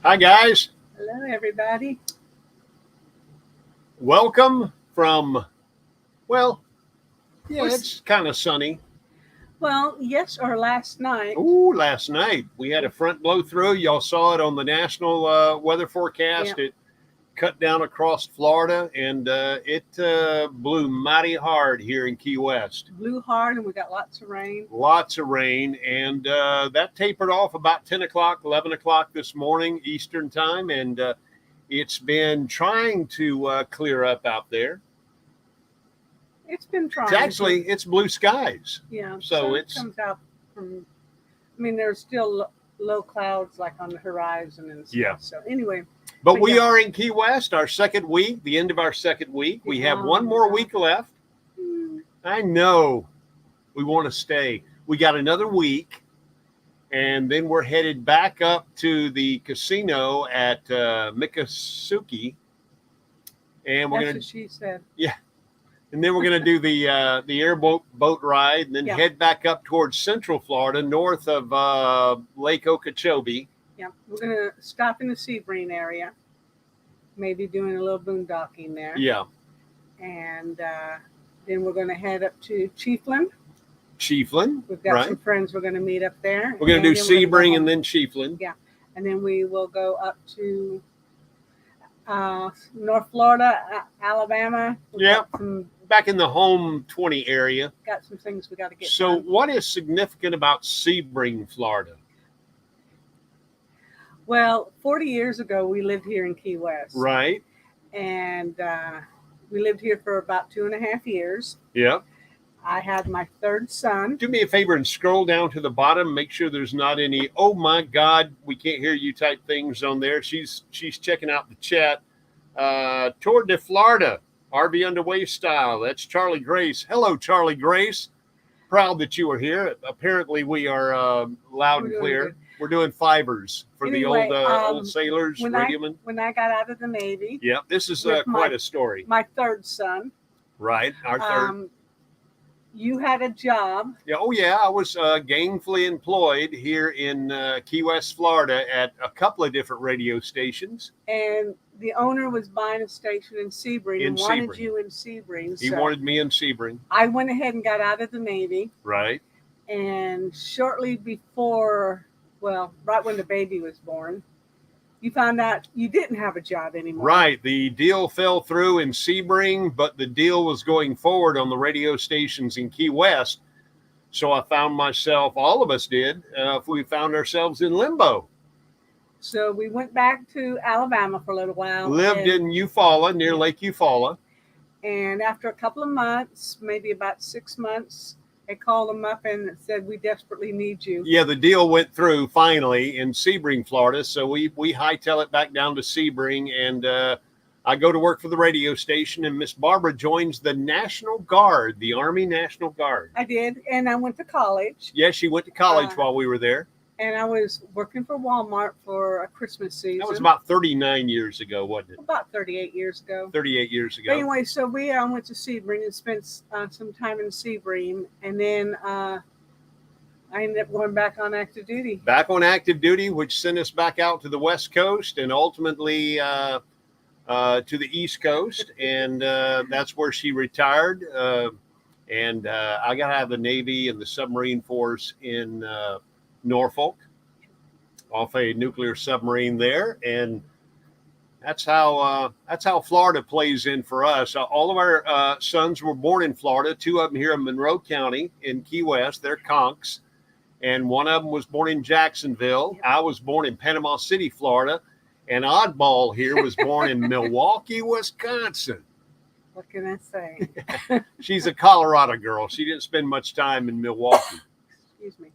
Hi, guys. Hello, everybody. Welcome from, well, yeah, We're, it's kind of sunny. yes, or last night. Ooh, last night we had a front blow through. Y'all saw it on the national weather forecast. Yeah. It cut down across Florida and it blew mighty hard here in Key West. Blew hard, and we got lots of rain. Lots of rain, and that tapered off about 10 o'clock, 11 o'clock this morning, Eastern time, and it's been trying to clear up out there. It's been trying. It's blue skies. Yeah. So it comes out from. I mean, there's still low clouds like on the horizon and stuff. Yeah. So anyway. But we are in Key West, our second week, the end of our second week. We have one more week left. I know we want to stay. We got another week, and then we're headed back up to the casino at Miccosukee. And we're That's going what she said. Yeah. And then we're going to do the airboat boat ride, and then head back up towards Central Florida, north of Lake Okeechobee. Yeah, we're going to stop in the Sebring area, maybe doing a little boondocking there. Yeah. And then we're going to head up to Chiefland. We've got some friends we're going to meet up there. We're going to do Sebring and then Chiefland. Yeah. And then we will go up to North Florida, Alabama. Yeah. Back in the home 20 area. Got some things we got to get So done. What is significant about Sebring, Florida? Well, 40 years ago, we lived here in Key West. Right. And we lived here for about 2.5 years. Yeah. I had my third son. Do me a favor and scroll down to the bottom. Make sure there's not any, oh my God, we can't hear you type things on there. She's checking out the chat. Tour de Florida, RV Underway style. That's Charlie Grace. Hello, Charlie Grace. Proud that you are here. Apparently, we are loud and clear. Good. We're doing fivers for anyway, the old sailors, radiomen. When I got out of the Navy. Yeah, this is quite a story. My third son. Right, our third. You had a job. Yeah. Oh, yeah. I was gainfully employed here in Key West, Florida, at a couple of different radio stations. And the owner was buying a station in Sebring and wanted you in Sebring. He wanted me in Sebring. I went ahead and got out of the Navy. Right. And shortly before, right when the baby was born, you found out you didn't have a job anymore. Right. The deal fell through in Sebring, but the deal was going forward on the radio stations in Key West. So I found myself, all of us did, we found ourselves in limbo. So we went back to Alabama for a little while. Lived in Eufaula, near Lake Eufaula. And after a couple of months, maybe about 6 months, they called them up and said, we desperately need you. Yeah, the deal went through finally in Sebring, Florida. So we hightail it back down to Sebring, and I go to work for the radio station, and Miss Barbara joins the National Guard, the Army National Guard. I did, and I went to college. Yes, she went to college while we were there. And I was working for Walmart for a Christmas season. That was about 39 years ago, wasn't it? About 38 years ago. 38 years ago. But anyway, so we went to Sebring and spent some time in Sebring. And then I ended up going back on active duty. Back on active duty, which sent us back out to the West Coast and ultimately to the East Coast. And that's where she retired. And I got out of the Navy and the submarine force in Norfolk, off a nuclear submarine there, and that's how Florida plays in for us. All of our sons were born in Florida. 2 of them here in Monroe County in Key West. They're conks, and 1 of them was born in Jacksonville. Yep. I was born in Panama City, Florida, and Oddball here was born in Milwaukee, Wisconsin. What can I say? She's a Colorado girl. She didn't spend much time in Milwaukee. Excuse me.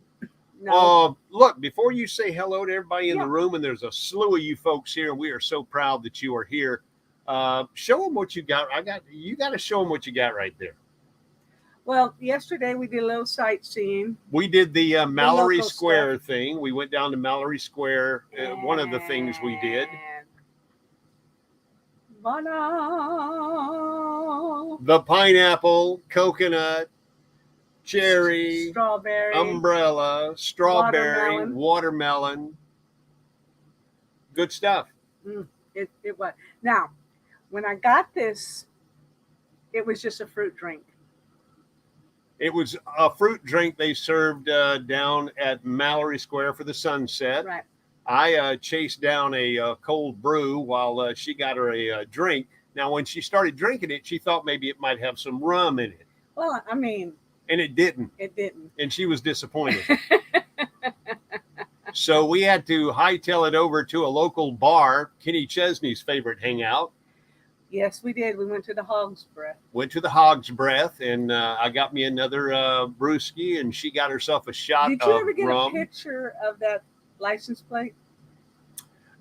No. Look, before you say hello to everybody in the room, and there's a slew of you folks here, and we are so proud that you are here. Show them what you got. You got to show them what you got right there. Well, yesterday we did a little sightseeing. We did the Mallory Square thing. We went down to Mallory Square. One of the things we did. The pineapple, coconut, cherry, strawberry, umbrella, strawberry, watermelon. Good stuff. It was. Now, when I got this, it was just a fruit drink. It was a fruit drink they served down at Mallory Square for the sunset. Right. I chased down a cold brew while she got her a drink. Now, when she started drinking it, she thought maybe it might have some rum in it. Well, I mean, and it didn't. It didn't. And she was disappointed. So we had to hightail it over to a local bar, Kenny Chesney's favorite hangout. Yes, we did. We went to the Hog's Breath. Went to the Hog's Breath, and I got me another brewski, and she got herself a shot of rum. Did you ever get a picture of that license plate?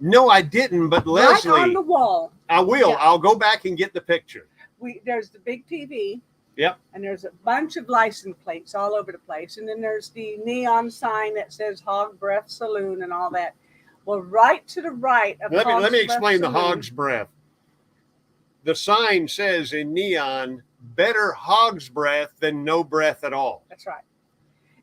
No, I didn't, but Leslie. Right on the wall. I will. Yeah. I'll go back and get the picture. There's the big TV. Yep. And there's a bunch of license plates all over the place. And then there's the neon sign that says Hog Breath Saloon and all that. Well, right to the right of Let me explain the Hog's Breath. The sign says in neon, better Hog's Breath than no breath at all. That's right.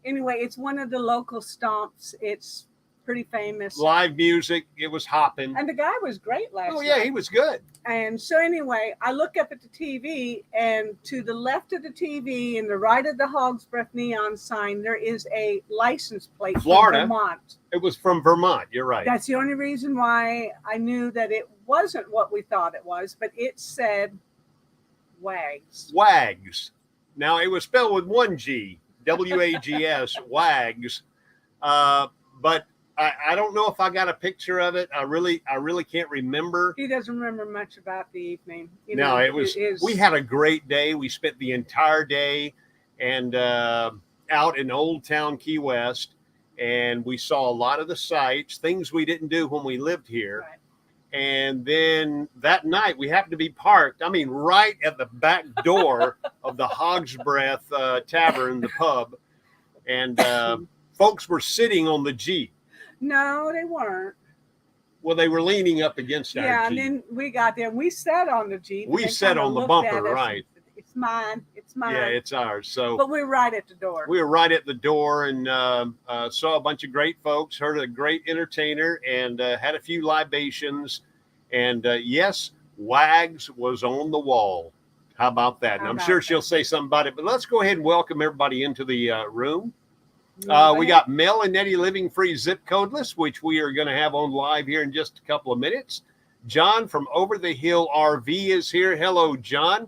Anyway, it's one of the local stomps. It's pretty famous. Live music. It was hopping. And the guy was great last night. Oh, yeah, he was good. And so anyway, I look up at the TV, and to the left of the TV and the right of the Hog's Breath neon sign, there is a license plate Florida. from Vermont. It was from Vermont. You're right. That's the only reason why I knew that it wasn't what we thought it was, but it said Wags. Wags. Now, it was spelled with one G, W-A-G-S, Wags. But I don't know if I got a picture of it. I really can't remember. He doesn't remember much about the evening. We had a great day. We spent the entire day and out in Old Town Key West, and we saw a lot of the sights, things we didn't do when we lived here. Right. And then that night we happened to be parked, right at the back door of the Hog's Breath Tavern, the pub. And folks were sitting on the Jeep. No, they weren't. Well, they were leaning up against our Jeep. Yeah, and then we got there and we sat on the Jeep. We sat on the bumper, right. It's mine. It's mine. Yeah, it's ours. So, but we were right at the door. We were right at the door and saw a bunch of great folks, heard a great entertainer, and had a few libations. And yes, Wags was on the wall. How about that? And I'm sure she'll say something about it. But let's go ahead and welcome everybody into the room. We got Mel and Nettie Living Free Zip Codeless, which we are going to have on live here in just a couple of minutes. John from Over the Hill RV is here. Hello, John.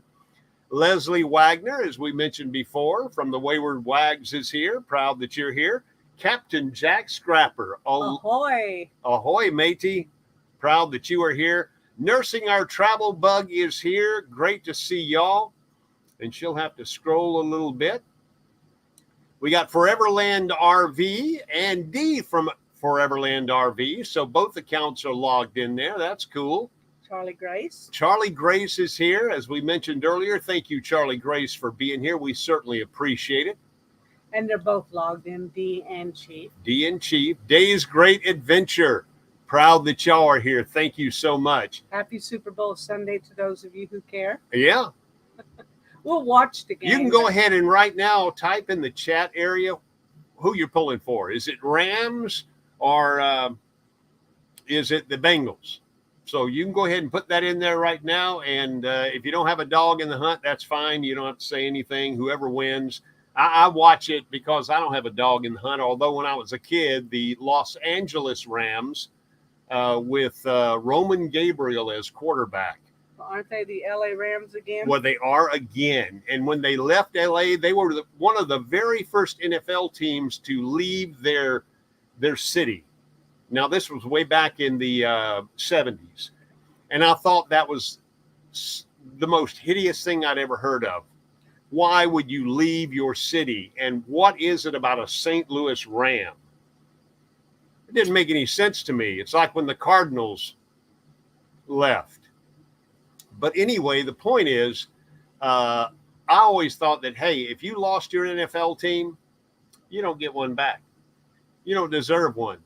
Leslie Wagner, as we mentioned before, from the Wayward Wags is here. Proud that you're here. Captain Jack Scrapper. Ahoy. Ahoy, matey. Proud that you are here. Nursing Our Travel Bug is here. Great to see y'all. And she'll have to scroll a little bit. We got Foreverland RV and Dee from Foreverland RV. So both accounts are logged in there. That's cool. Charlie Grace. Charlie Grace is here. As we mentioned earlier, thank you, Charlie Grace, for being here. We certainly appreciate it. And they're both logged in, Dee and Chief. Dee and Chief. Day's Great Adventure. Proud that y'all are here. Thank you so much. Happy Super Bowl Sunday to those of you who care. Yeah. We'll watch the game. You can go ahead and right now type in the chat area who you're pulling for. Is it Rams or is it the Bengals? So you can go ahead and put that in there right now. And if you don't have a dog in the hunt, that's fine. You don't have to say anything. Whoever wins. I watch it because I don't have a dog in the hunt. Although when I was a kid, the Los Angeles Rams with Roman Gabriel as quarterback. Aren't they the LA Rams again? Well, they are again. And when they left LA, they were one of the very first NFL teams to leave their city. Now, this was way back in the 70s. And I thought that was the most hideous thing I'd ever heard of. Why would you leave your city? And what is it about a St. Louis Ram? It didn't make any sense to me. It's like when the Cardinals left. But anyway, the point is, I always thought that, hey, if you lost your NFL team, you don't get one back. You don't deserve one.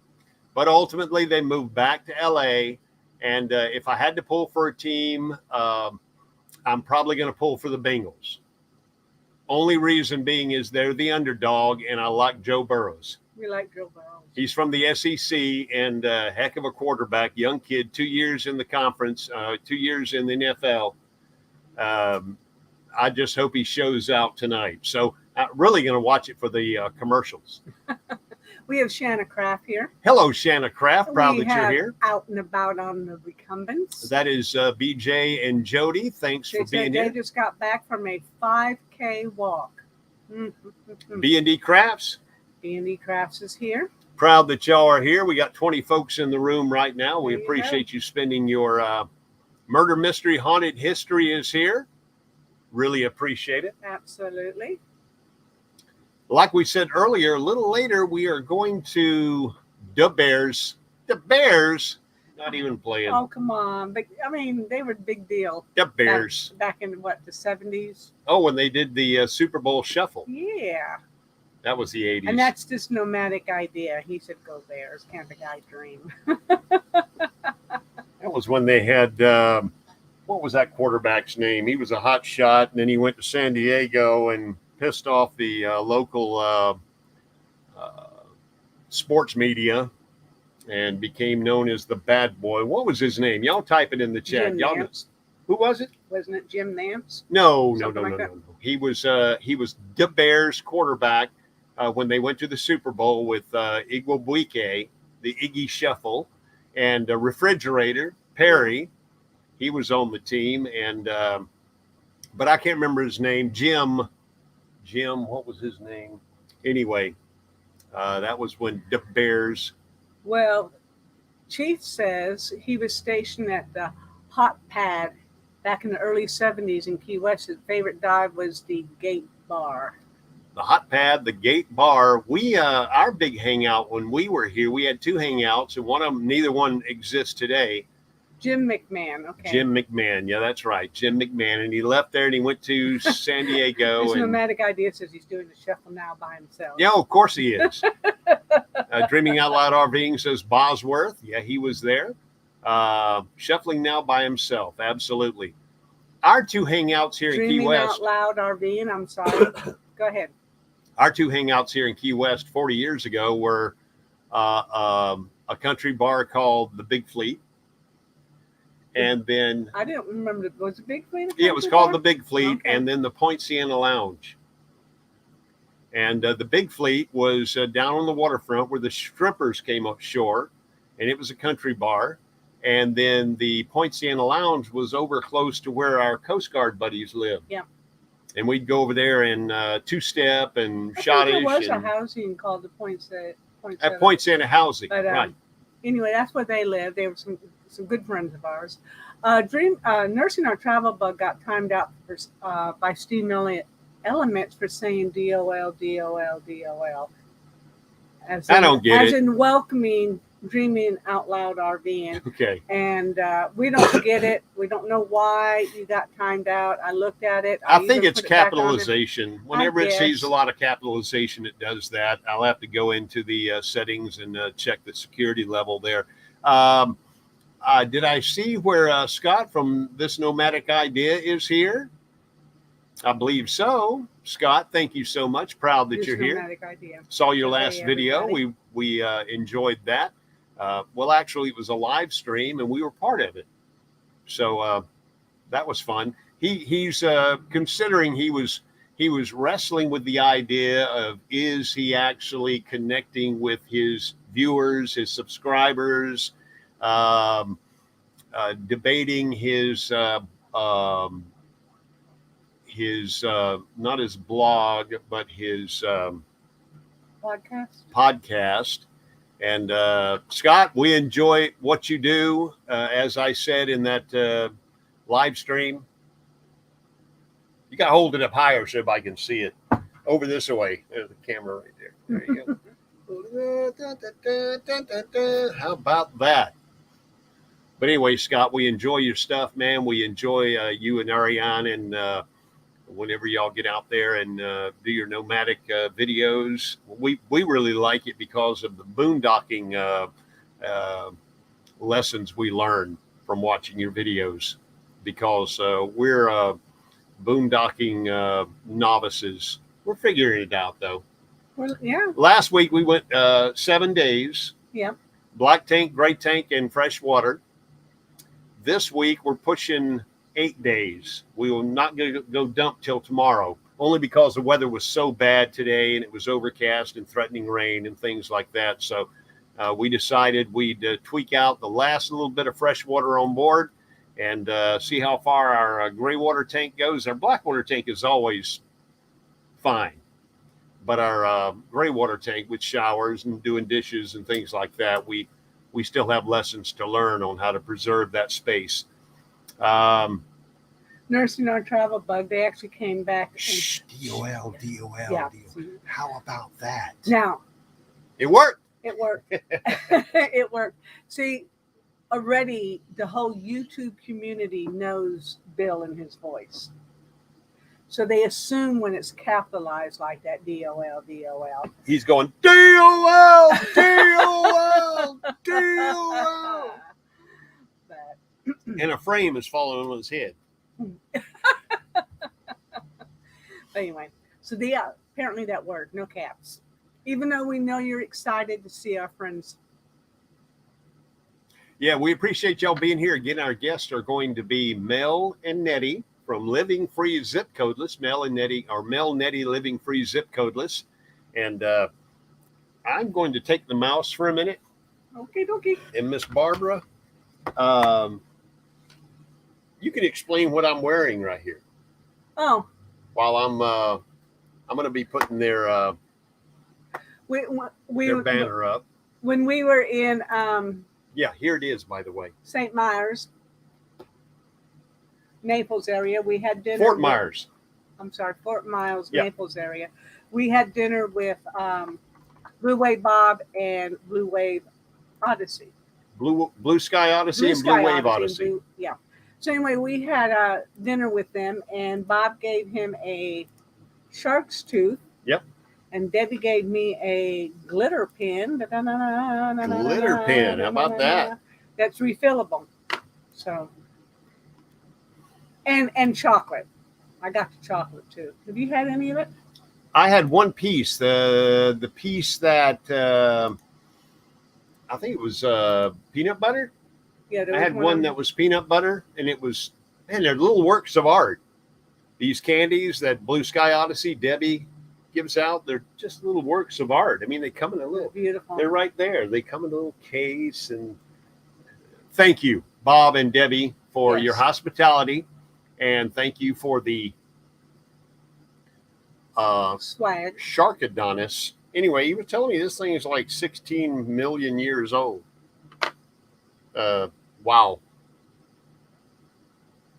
But ultimately, they moved back to LA. And if I had to pull for a team, I'm probably going to pull for the Bengals. Only reason being is they're the underdog, and I like Joe Burrows. We like Joe Burrow. He's from the SEC and heck of a quarterback, young kid, 2 years in the conference, 2 years in the NFL. I just hope he shows out tonight. So I'm really going to watch it for the commercials. We have Shanna Kraft here. Hello, Shanna Kraft. Proud that you're here. Out and about on the recumbents. That is BJ and Jody. Thanks for being here. They just got back from a 5K walk. B&D Crafts. B&D Crafts is here. Proud that y'all are here. We got 20 folks in the room right now. We appreciate you spending your murder mystery haunted history is here. Really appreciate it. Absolutely. Like we said earlier, a little later, we are going to the Bears. The Bears, not even playing. Oh, come on. But, I mean, they were a big deal. The Bears. Back in, what, the 70s? Oh, when they did the Super Bowl shuffle. Yeah. That was the 80s. And that's this nomadic idea. He said, go Bears. Can't the guy dream? That was when they had, what was that quarterback's name? He was a hot shot, and then he went to San Diego and pissed off the local sports media and became known as the bad boy. What was his name? Y'all type it in the chat. Jim Y'all know. Nance. Who was it? Wasn't it Jim Nance? No. Something like that? He was the Bears quarterback when they went to the Super Bowl with Igwebuike, the Iggy Shuffle, and Refrigerator Perry. He was on the team, and but I can't remember his name. Jim, what was his name? Anyway, that was when the Bears. Well, Chief says he was stationed at the Hot Pad back in the early 70s in Key West. His favorite dive was the Gate Bar. The Hot Pad, the Gate Bar. We our big hangout when we were here, we had 2 hangouts, and one of them, neither one exists today. Jim McMahon, okay. Jim McMahon, yeah, that's right, Jim McMahon, and he left there and he went to San Diego. His and nomadic idea says he's doing the shuffle now by himself. Yeah, of course he is. Dreaming Out Loud RVing says Bosworth. Yeah, he was there. Shuffling now by himself, absolutely. Our 2 hangouts here in Key West. Dreaming Out Loud RVing, I'm sorry. Go ahead. Our 2 hangouts here in Key West 40 years ago were a country bar called the Big Fleet. And then I didn't remember. Was it Big Fleet? Yeah, it was called the Big Fleet, okay. And then the Point Siena Lounge. And the Big Fleet was down on the waterfront where the shrimpers came up shore, and it was a country bar. And then the Point Siena Lounge was over close to where our Coast Guard buddies lived. Yeah. And we'd go over there and two-step and I shottish. think there was a housing called the Point Siena Housing, but, right. Anyway, that's where they lived. They were some good friends of ours. Nursing Our Travel Bug got timed out by Steve Elements for saying DOL, DOL, DOL. I don't get it. As in welcoming Dreaming Out Loud RVing. Okay. And we don't get it. We don't know why you got timed out. I looked at it. I think it's capitalization. Whenever it sees a lot of capitalization, it does that. I'll have to go into the settings and check the security level there. Did I see where Scott from This Nomadic Idea is here? I believe so. Scott, thank you so much. Proud that you're here. Idea. Saw your last video. Everybody. We enjoyed that. Well, actually, it was a live stream, and we were part of it. So that was fun. He's considering he was wrestling with the idea of, is he actually connecting with his viewers, his subscribers, debating his not his blog, but his podcast. And Scott, we enjoy what you do. As I said in that live stream, you got to hold it up higher so everybody can see it. Over this way. There's the camera right there. There you go. How about that? But anyway, Scott, we enjoy your stuff, man. We enjoy you and Ariane, and whenever y'all get out there and do your nomadic videos, we really like it because of the boondocking lessons we learn from watching your videos. Because we're boondocking novices. We're figuring it out, though. Well, yeah. Last week we went 7 days. Yeah. Black tank, gray tank, and fresh water. This week we're pushing 8 days. We will not go dump till tomorrow, only because the weather was so bad today and it was overcast and threatening rain and things like that. So we decided we'd tweak out the last little bit of fresh water on board and see how far our gray water tank goes. Our black water tank is always fine, but our gray water tank with showers and doing dishes and things like that, we still have lessons to learn on how to preserve that space. Nursing our travel bug, they actually came back. DOL. Yeah. How about that? Now, it worked. It worked. It worked. See, already the whole YouTube community knows Bill and his voice. So they assume when it's capitalized like that, DOL. He's going, DOL. And a frame is falling on his head. Anyway, so apparently that worked. No caps. Even though we know you're excited to see our friends. Yeah, we appreciate y'all being here. Again, our guests are going to be Mel and Nettie from Living Free Zip Codeless. Mel and Nettie Living Free Zip Codeless. And I'm going to take the mouse for a minute. Okay, dokie. And Miss Barbara, you can explain what I'm wearing right here. Oh. While I'm going to be putting their banner up. When we were in yeah, here it is, by the way. St. Myers, Naples area. We had dinner. Fort Myers, yep. Naples area. We had dinner with Blue Wave Bob and Blue Wave Odyssey. Blue Sky Odyssey and Blue Wave Odyssey. Yeah. So anyway, we had dinner with them, and Bob gave him a shark's tooth. Yep. And Debbie gave me a glitter pen. Glitter pen. How about that? That's refillable. So. And chocolate. I got the chocolate too. Have you had any of it? I had one piece. The piece that I think it was peanut butter. Yeah, I had one that was peanut butter, and it was, man, they're little works of art. These candies that Blue Sky Odyssey Debbie gives out, they're just little works of art. I mean, they come in a little, beautiful. They're right there. They come in a little case. And thank you, Bob and Debbie, for your hospitality, and thank you for the swag. Sharkadonis. Anyway, you were telling me this thing is like 16 million years old. Wow.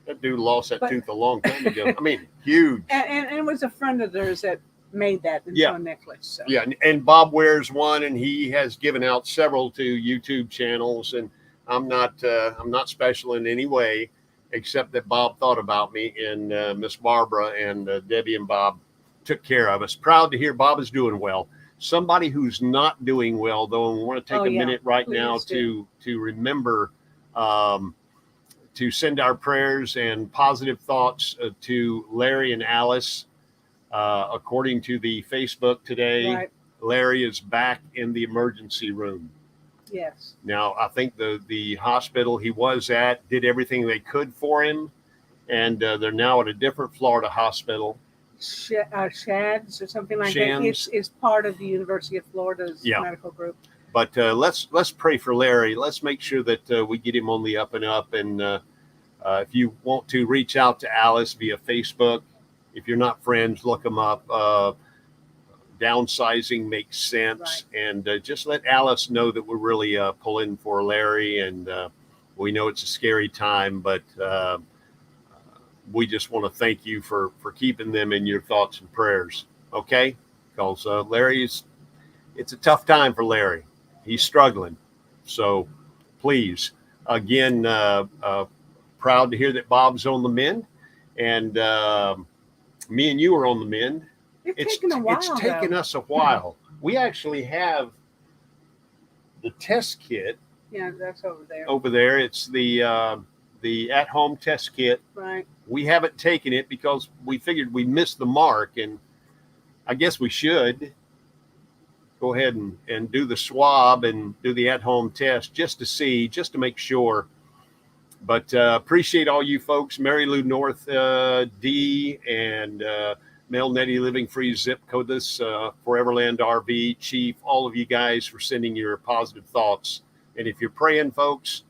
That dude lost that tooth a long time ago. I mean, huge. And it was a friend of theirs that made that into a necklace. So. Yeah, and Bob wears one, and he has given out several to YouTube channels. And I'm not special in any way, except that Bob thought about me, and Miss Barbara and Debbie and Bob took care of us. Proud to hear Bob is doing well. Somebody who's not doing well, though, and we want to take a minute right now to remember to send our prayers and positive thoughts to Larry and Alice. According to the Facebook today, Larry is back in the emergency room. Yes. Now, I think the hospital he was at did everything they could for him, and they're now at a different Florida hospital. Shads or something like that. It's part of the University of Florida's medical group. But let's pray for Larry. Let's make sure that we get him on the up and up. And if you want to reach out to Alice via Facebook, if you're not friends, look them up. Downsizing makes sense. Right. And just let Alice know that we're really pulling for Larry. And we know it's a scary time, but we just want to thank you for keeping them in your thoughts and prayers. Okay? Because it's a tough time for Larry. He's struggling. So please, again, proud to hear that Bob's on the mend, and me and you are on the mend. It's taken us a while. We actually have the test kit. Yeah, that's over there. Over there. It's the at-home test kit. Right. We haven't taken it because we figured we missed the mark, and I guess we should. go ahead and do the swab and do the at-home test just to make sure. But appreciate all you folks, Mary Lou North D and Mel Nettie Living Free Zip Codeless, Foreverland RV, Chief, all of you guys for sending your positive thoughts. And if you're praying, folks,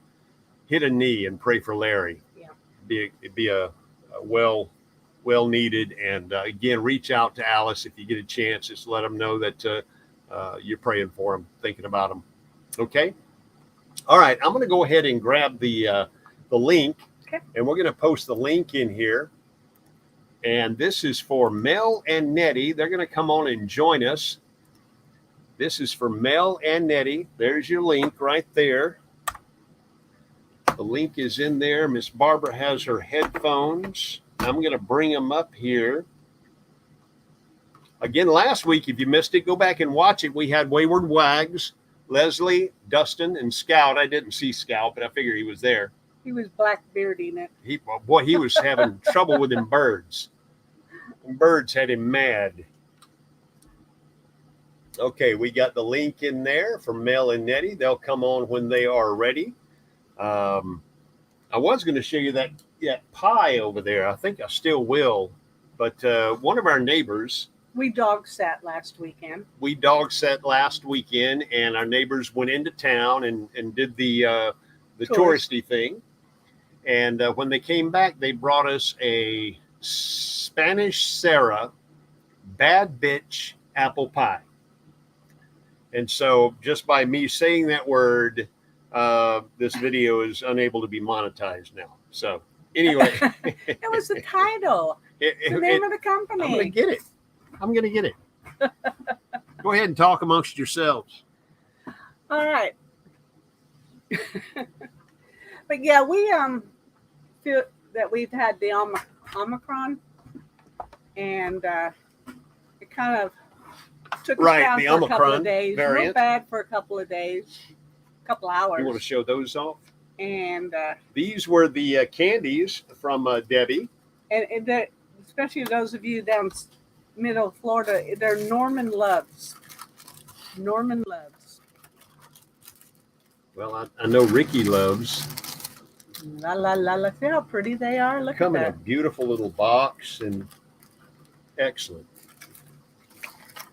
hit a knee and pray for Larry. Yeah. It'd be a well needed. And again, reach out to Alice if you get a chance. Just let them know that you're praying for him, thinking about him. Okay. All right. I'm going to go ahead and grab the link, okay, and we're going to post the link in here. And this is for Mel and Nettie. They're going to come on and join us. This is for Mel and Nettie. There's your link right there. The link is in there. Miss Barbara has her headphones. I'm going to bring them up here. Again, last week, if you missed it, go back and watch it. We had Wayward Wags, Leslie, Dustin, and Scout. I didn't see Scout, but I figured he was there. He was blackbearding it. He was having trouble with them birds. Them birds had him mad. Okay, we got the link in there for Mel and Nettie. They'll come on when they are ready. I was going to show you that pie over there. I think I still will. But one of our neighbors. We dog sat last weekend. And our neighbors went into town and did the touristy thing. And when they came back, they brought us a Spanish Sarah bad bitch apple pie. And so just by me saying that word, this video is unable to be monetized now. So anyway. It was the title. The name of the company. I'm going to get it. Go ahead and talk amongst yourselves. All right. But yeah, we feel that we've had the Omicron, and it kind of took us down for a couple of days. Variant. Real bad for a couple of days, couple hours. You want to show those off? And these were the candies from Debbie. And especially those of you down middle Florida, they're Norman Loves. Norman Loves. Well, I know Ricky loves. La la la la! See how pretty they are. Look Come at that. in a beautiful little box and excellent.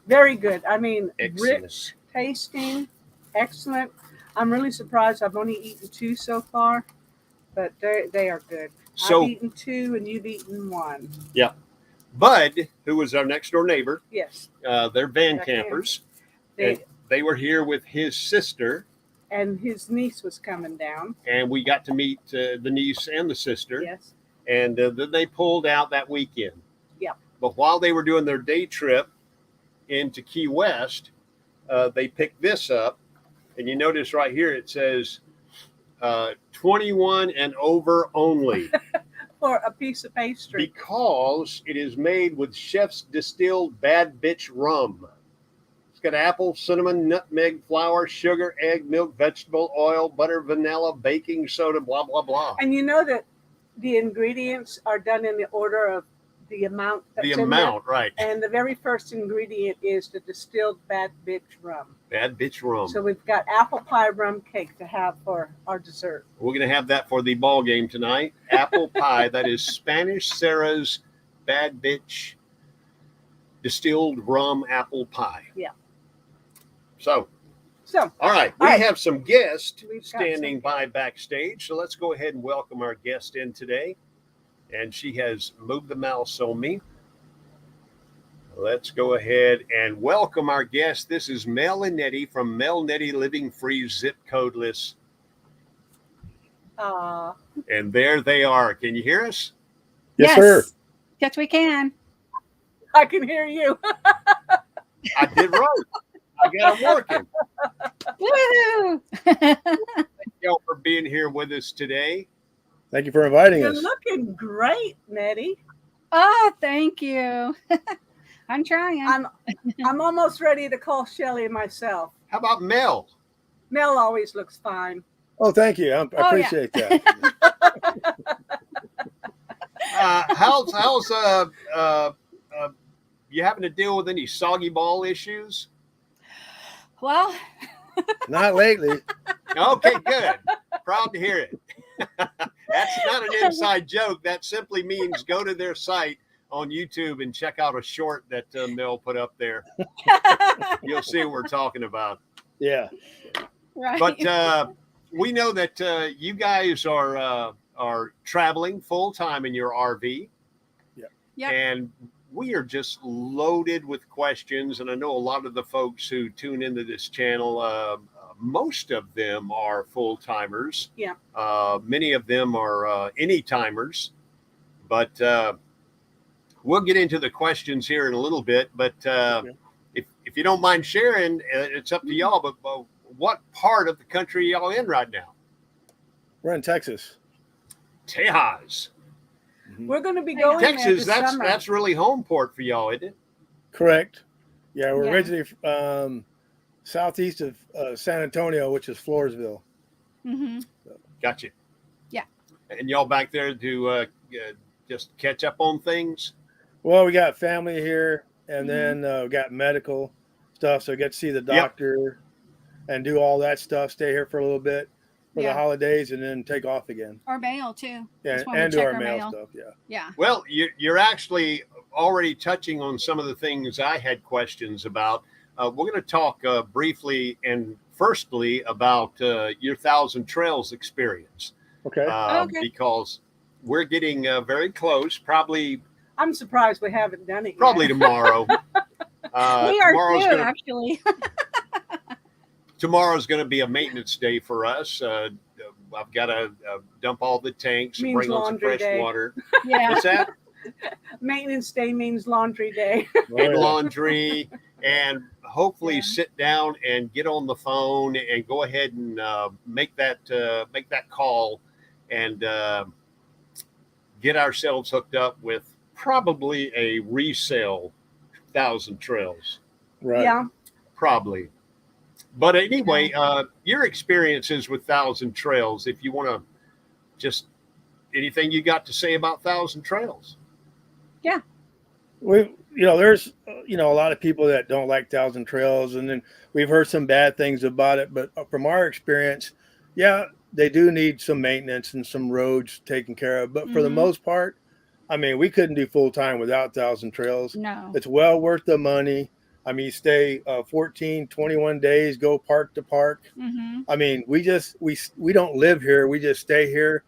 Very good. I mean, excellent. Rich tasting, excellent. I'm really surprised. I've only eaten 2 so far, but they are good. So, I've eaten 2 and you've eaten 1. Yeah. Bud, who was our next door neighbor. Yes. They're van campers. They were here with his sister. And his niece was coming down. And we got to meet the niece and the sister. Yes. And then they pulled out that weekend. Yeah. But while they were doing their day trip into Key West, they picked this up. And you notice right here it says 21 and over only. For a piece of pastry. Because it is made with chef's distilled bad bitch rum. It's got apple, cinnamon, nutmeg, flour, sugar, egg, milk, vegetable oil, butter, vanilla, baking soda, blah, blah, blah. And you know that the ingredients are done in the order of the amount. The amount, right. And the very first ingredient is the distilled bad bitch rum. Bad bitch rum. So we've got apple pie rum cake to have for our dessert. We're going to have that for the ball game tonight. Apple pie. That is Spanish Sarah's bad bitch distilled rum apple pie. Yeah. So all right. We have some guests standing by backstage. So let's go ahead and welcome our guest in today. And she has moved the mouse on me. Let's go ahead and welcome our guest. This is Mel and Nettie from Mel Nettie Living Free Zip Codeless. And there they are. Can you hear us? Yes, sir. Yes, we can. I can hear you. I did right. I got them working. Woo! Thank y'all for being here with us today. Thank you for inviting You're us. looking great, Nettie. Oh, thank you. I'm trying. I'm almost ready to call Shelly myself. How about Mel? Mel always looks fine. Oh, thank you. I appreciate that. How's you having to deal with any soggy ball issues? Well, Not lately. Okay, good. Proud to hear it. That's not an inside joke. That simply means go to their site on YouTube and check out a short that Mel put up there. You'll see what we're talking about. Yeah. right. But we know that you guys are traveling full time in your RV. Yep. And we are just loaded with questions. And I know a lot of the folks who tune into this channel, most of them are full timers. Yeah. Many of them are any timers. But we'll get into the questions here in a little bit. But if you don't mind sharing, it's up to y'all. But what part of the country are y'all in right now? We're in Texas. Tejas. We're going to be going there Texas, this summer. that's really home port for y'all, isn't it? Correct. Yeah, we're Yeah. originally southeast of San Antonio, which is Floresville. Mm-hmm. Gotcha. Yeah. And y'all back there to just catch up on things? Well, we got family here, and Mhm. then we got medical stuff, so get to see the doctor and do all that stuff. Stay here for a little bit for the Yeah. holidays, and then take off again. Our mail too. Yeah, That's when we and do check our our mail mail. stuff. Yeah. Yeah. Well, you're actually already touching on some of the things I had questions about. We're going to talk briefly and firstly about your Thousand Trails experience. Okay. Okay. Because we're getting very close, probably I'm surprised we haven't done it probably yet. tomorrow. We are tomorrow's too, gonna actually. tomorrow's going to be a maintenance day for us. I've got to dump all the tanks and Means bring on some laundry fresh day. water. Yeah. What's that? Maintenance day means laundry day. Oh, And yeah. laundry, and hopefully Yeah. sit down and get on the phone and go ahead and make that call and get ourselves hooked up with probably a resale Thousand Trails. Right. Yeah. Probably. But anyway, your experiences with Thousand Trails, if you want to just anything you got to say about Thousand Trails. There's a lot of people that don't like Thousand Trails, and then we've heard some bad things about it. But from our experience, yeah, they do need some maintenance and some roads taken care of. But for the Mhm. most part, I mean, we couldn't do full time without Thousand Trails. No. It's well worth the money. I mean, you stay 14, 21 days, go park to park. Mm-hmm. I mean, we don't live here. We just stay here,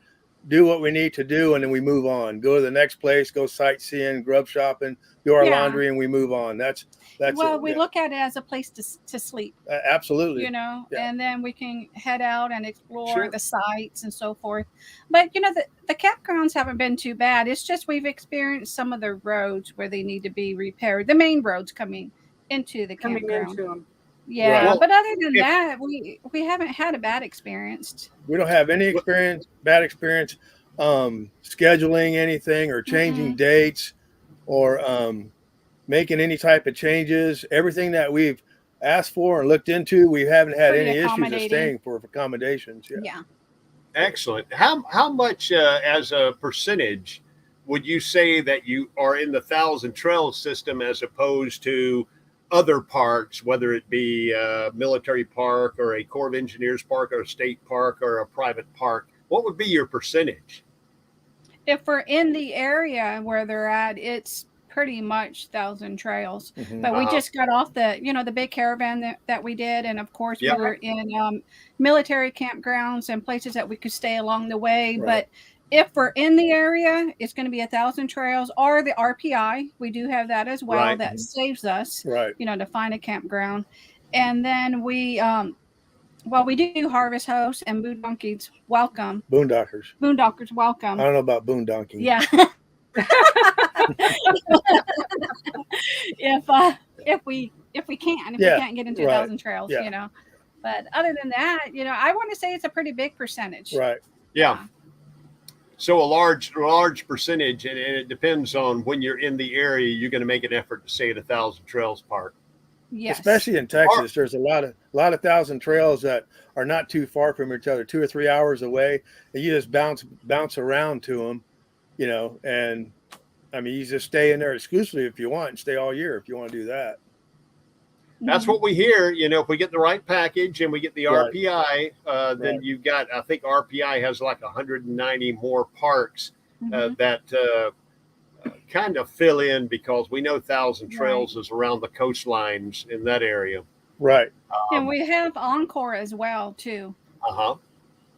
do what we need to do, and then we move on. Go to the next place, go sightseeing, grub shopping, do our Yeah. laundry, and we move on. That's Well, it. we Yeah. look at it as a place to sleep, Absolutely. Yeah. Yeah. And then we can head out and explore Sure. the sites and so forth. But, the campgrounds haven't been too bad. It's just we've experienced some of the roads where they need to be repaired, the main roads coming into the Coming campground. into them. Yeah, Right. but other than If- that, we haven't had a bad experience. We don't have any bad experience scheduling anything or changing dates or making any type of changes. Everything that we've asked for and looked into, we haven't had Pretty any issues of accommodating. staying for accommodations. Yeah. Yeah. Excellent. How much as a percentage would you say that you are in the Thousand Trails system as opposed to other parks, whether it be a military park or a Corps of Engineers park or a state park or a private park? What would be your percentage? If we're in the area where they're at, it's pretty much Thousand Trails. Mhm. But we just got off the big caravan that we did. And of course, Yep. we were in military campgrounds and places that we could stay along the way. Right. But if we're in the area, it's going to be 1,000 Trails or the RPI. We do have that as well. Right. That saves us, Right. to find a campground. And then we do Harvest Host and Boondockies welcome. Boondockers. Boondockers I welcome. don't know about boondocking. Yeah. if we can't get into right. 1,000 Trails, Yeah. But other than that, I want to say it's a pretty big percentage. Right. Yeah. So a large percentage, and it depends on when you're in the area, you're going to make an effort to stay at 1,000 Trails Park. Yes. Especially in Texas, there's a lot of Thousand Trails that are not too far from each other, 2 or 3 hours away, and you just bounce around to them, and I mean, you just stay in there exclusively if you want and stay all year if you want to do that. That's what we hear. You know, if we get the right package and we get the Right. RPI, then Right. you've got, I think RPI has like 190 more parks Mhm. that kind of fill in, because we know Thousand Trails is around the coastlines in that area. Right. And we have Encore as well too. Uh-huh.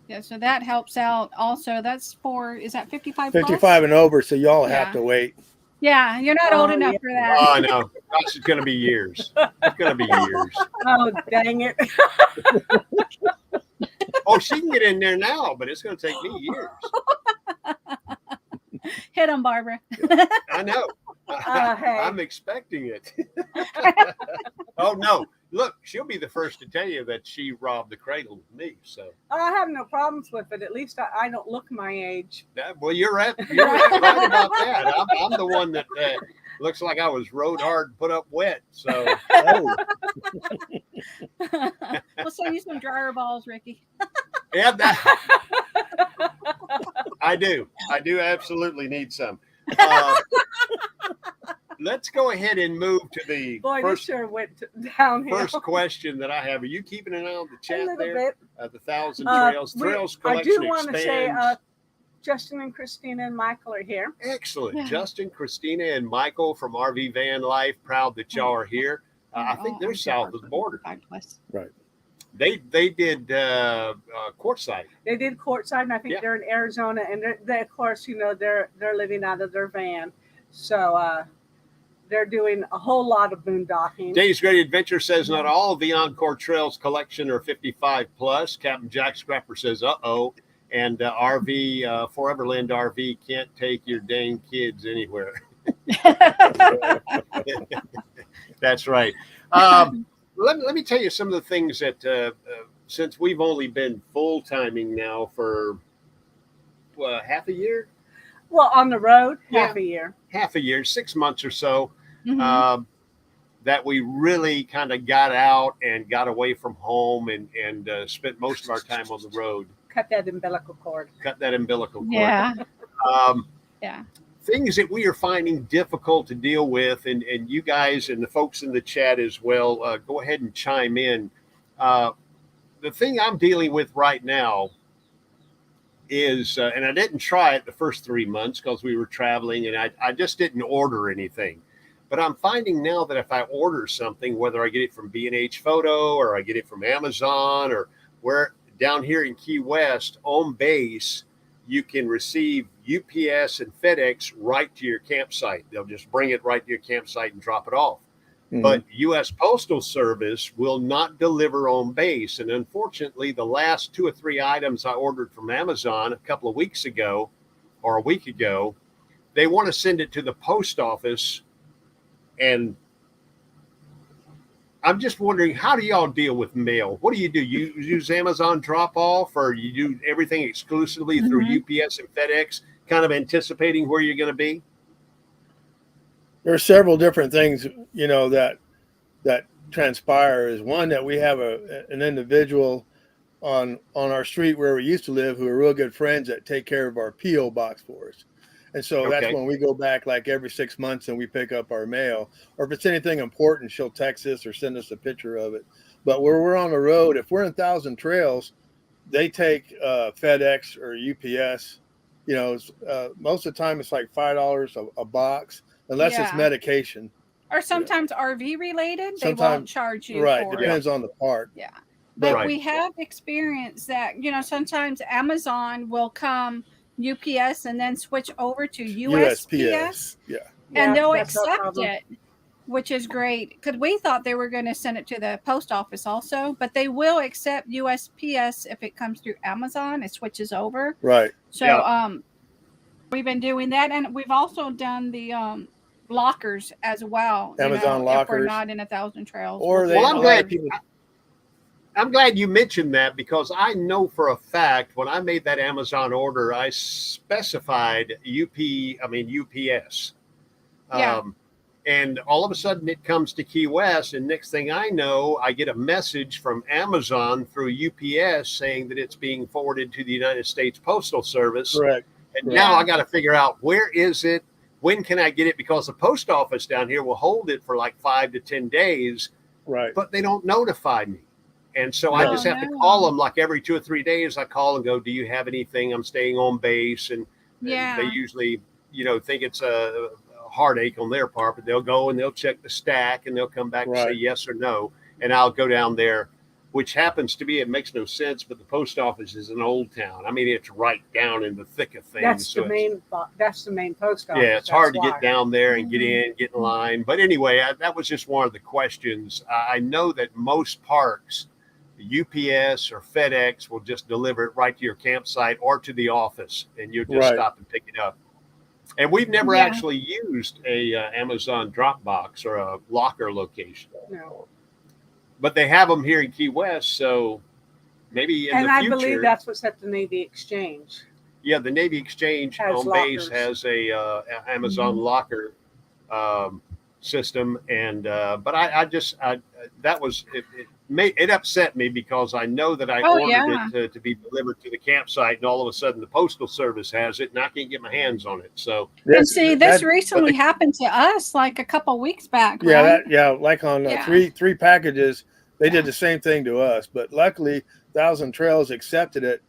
Yeah, so that helps out also. That's for, is that 55 plus? 55 and over, so y'all have Yeah. to wait. Yeah, you're not old Oh, enough yeah. for that. Oh, no. Gosh, it's going to be years. It's going to be years. Oh, dang it. Oh, she can get in there now, but it's going to take me years. Hit them, Barbara. I know. Hey. I'm expecting it. Oh, no. Look, she'll be the first to tell you that she robbed the cradle with me. So, I have no problems with it. At least I don't look my age. well, you're right about that. I'm the one that looks like I was rode hard and put up wet. So, Oh, We'll send you some dryer balls, Ricky. yeah, I do. I do absolutely need some. Let's go ahead and move to the Boy, this first sure went downhill. first question that I have. Are you keeping an eye on the a chat little there? bit. The Thousand Trails. Trails I collection do want to say expands. Justin and Christina and Michael are here. Excellent. Yeah. Justin, Christina, and Michael from RV Van Life. Proud that y'all are here. I think they're south of the border. They did Quartzsite. They did Courtside, and I think Yeah. they're in Arizona. And they, of course, you know, they're living out of their van, so they're doing a whole lot of boondocking. Dave's Great Adventure says not all of the Encore Trails collection are 55 plus. Captain Jack Scrapper says, uh-oh. And RV, Foreverland RV can't take your dang kids anywhere. That's right. Let me tell you some of the things that, since we've only been full-timing now for half a year, Well, on the road, Yeah. half a year. 6 months or so, Mhm. that we really kind of got out and got away from home and spent most of our time on the road. Cut that umbilical cord. Cut that umbilical cord. Yeah. Yeah. Things that we are finding difficult to deal with, and you guys and the folks in the chat as well, go ahead and chime in. The thing I'm dealing with right now is, and I didn't try it the first 3 months because we were traveling, and I just didn't order anything. But I'm finding now that if I order something, whether I get it from B&H Photo or I get it from Amazon or where down here in Key West on base, you can receive UPS and FedEx right to your campsite. They'll just bring it right to your campsite and drop it off. Mhm. But U.S. Postal Service will not deliver on base. And unfortunately, the last 2 or 3 items I ordered from Amazon a couple of weeks ago or a week ago, they want to send it to the post office. And I'm just wondering, how do y'all deal with mail? What do? You use Amazon drop off, or you do everything exclusively through UPS and FedEx, kind of anticipating where you're going to be? There are several different things, you know, that transpire. Is one that we have an individual on our street where we used to live who are real good friends that take care of our P.O. box for us. And so that's Okay. when we go back like every 6 months and we pick up our mail. Or if it's anything important, she'll text us or send us a picture of it. But where we're on the road, if we're in Thousand Trails, they take FedEx or UPS. You know, most of the time it's like $5 a box, unless it's Yeah. medication. Or sometimes RV related, they won't Sometimes- charge you Right, for it. depends on the part. Yeah. But Right. we have experienced that, you know, sometimes Amazon will come UPS and then switch over to USPS, Yeah. and they'll that's no accept problem. it, which is great. Because we thought they were going to send it to the post office also, but they will accept USPS if it comes through Amazon. It switches over. Right. So Yeah. we've been doing that, and we've also done the lockers as well. you Amazon know, if we're lockers. not in 1,000 Trails. Or they, Well, a I'm lot glad- of people, I'm glad you mentioned that, because I know for a fact when I made that Amazon order, I specified UPS. Yeah. And all of a sudden it comes to Key West, and next thing I know, I get a message from Amazon through UPS saying that it's being forwarded to the United States Postal Service. correct. And Right. now I got to figure out, where is it? When can I get it? Because the post office down here will hold it for like 5 to 10 days. Right. but they don't notify me. And so I No. just have to no. call them like every 2 or 3 days. I call and go, do you have anything? I'm staying on base. And they Yeah. usually, think it's a heartache on their part, but they'll go and they'll check the stack and they'll come back and say Right. yes or no. And I'll go down there, which happens to be, it makes no sense, but the post office is an old town. I mean, it's right down in the thick of things. That's So the main. That's the main post office. yeah, it's hard to That's get down there and get Mhm. in, get in line. But anyway, that was just one of the questions. I know that most parks, UPS or FedEx will just deliver it right to your campsite or to the office, and you'll just Right. stop and pick it up. And we've never Yeah. actually used a Amazon Dropbox or a locker location, No. but they have them here in Key West. So maybe in And the I future, believe that's what's at the Navy Exchange. yeah, the Navy Exchange Has on base lockers. has a Amazon Mhm. locker system, and but I that was it upset me because I know that I Oh, ordered yeah. it to be delivered to the campsite, and all of a sudden the postal service has it, and I can't get my hands on it. So And see, this That- recently happened to us like a couple weeks back, yeah, right? like on Yeah. three packages, they did the same thing to us. But luckily, Thousand Trails accepted it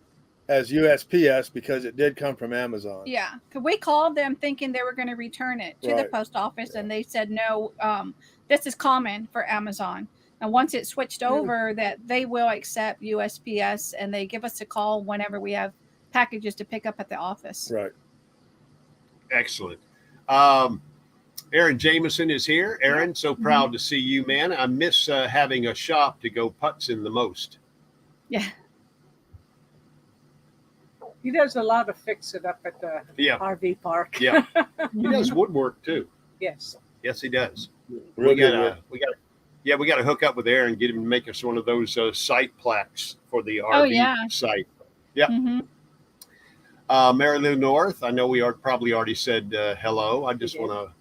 as USPS because it did come from Amazon. Yeah, 'cause we called them thinking they were going to return it to the Right. post office, and they said no. This is common for Amazon, and once it switched over, that they will accept USPS, and they give us a call whenever we have packages to pick up at the office. Right. excellent. Aaron Jameson is here. Aaron, so proud to see you, man. I miss having a shop to go putts in the most. Yeah, He does a lot of fix it up at the Yeah. RV park. Yeah, he does woodwork too. Yes. Yes, he does. Real we good got to hook up with Aaron, get him to make us one of those site plaques for the RV Oh, yeah. site. Yeah. Mhm. Mary Lou North, I know we probably already said hello. I just We did. want to